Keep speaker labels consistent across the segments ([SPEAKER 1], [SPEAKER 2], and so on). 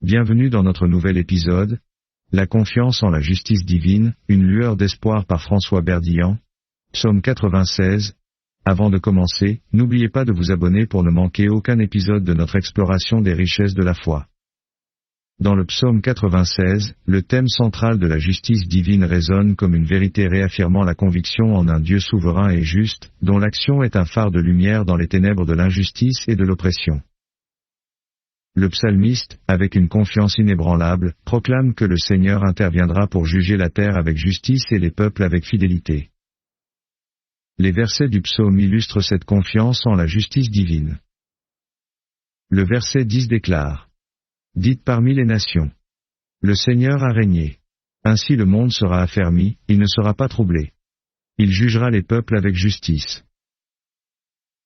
[SPEAKER 1] Bienvenue dans notre nouvel épisode, La confiance en la justice divine, une lueur d'espoir par François Berdillan, Psaume 96. Avant de commencer, n'oubliez pas de vous abonner pour ne manquer aucun épisode de notre exploration des richesses de la foi. Dans le Psaume 96, le thème central de la justice divine résonne comme une vérité réaffirmant la conviction en un Dieu souverain et juste, dont l'action est un phare de lumière dans les ténèbres de l'injustice et de l'oppression. Le psalmiste, avec une confiance inébranlable, proclame que le Seigneur interviendra pour juger la terre avec justice et les peuples avec fidélité. Les versets du psaume illustrent cette confiance en la justice divine. Le verset 10 déclare : Dites parmi les nations. Le Seigneur a régné. Ainsi le monde sera affermi, il ne sera pas troublé. Il jugera les peuples avec justice.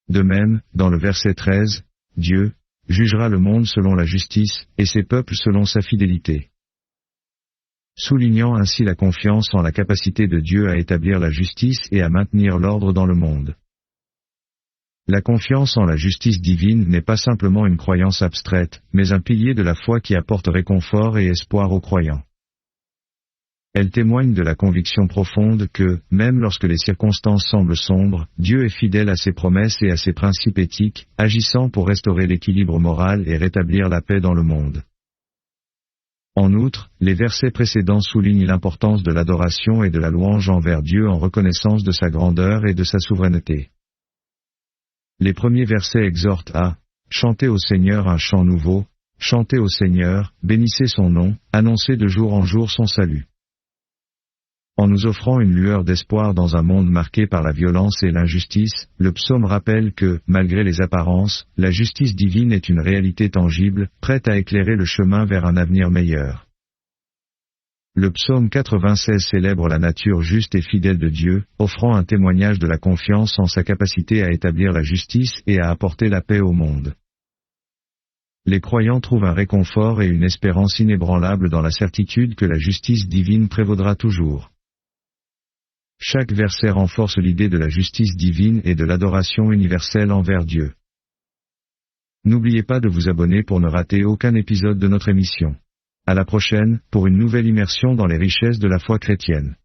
[SPEAKER 1] De même, dans le verset 13, Dieu jugera le monde selon la justice, et ses peuples selon sa fidélité. Soulignant ainsi la confiance en la capacité de Dieu à établir la justice et à maintenir l'ordre dans le monde. La confiance en la justice divine n'est pas simplement une croyance abstraite, mais un pilier de la foi qui apporte réconfort et espoir aux croyants. Elle témoigne de la conviction profonde que, même lorsque les circonstances semblent sombres, Dieu est fidèle à ses promesses et à ses principes éthiques, agissant pour restaurer l'équilibre moral et rétablir la paix dans le monde. En outre, les versets précédents soulignent l'importance de l'adoration et de la louange envers Dieu en reconnaissance de sa grandeur et de sa souveraineté. Les premiers versets exhortent à « chanter au Seigneur un chant nouveau, chantez au Seigneur, bénissez son nom, annoncez de jour en jour son salut ». En nous offrant une lueur d'espoir dans un monde marqué par la violence et l'injustice, le psaume rappelle que, malgré les apparences, la justice divine est une réalité tangible, prête à éclairer le chemin vers un avenir meilleur. Le psaume 96 célèbre la nature juste et fidèle de Dieu, offrant un témoignage de la confiance en sa capacité à établir la justice et à apporter la paix au monde. Les croyants trouvent un réconfort et une espérance inébranlable dans la certitude que la justice divine prévaudra toujours. Chaque verset renforce l'idée de la justice divine et de l'adoration universelle envers Dieu. N'oubliez pas de vous abonner pour ne rater aucun épisode de notre émission. À la prochaine, pour une nouvelle immersion dans les richesses de la foi chrétienne.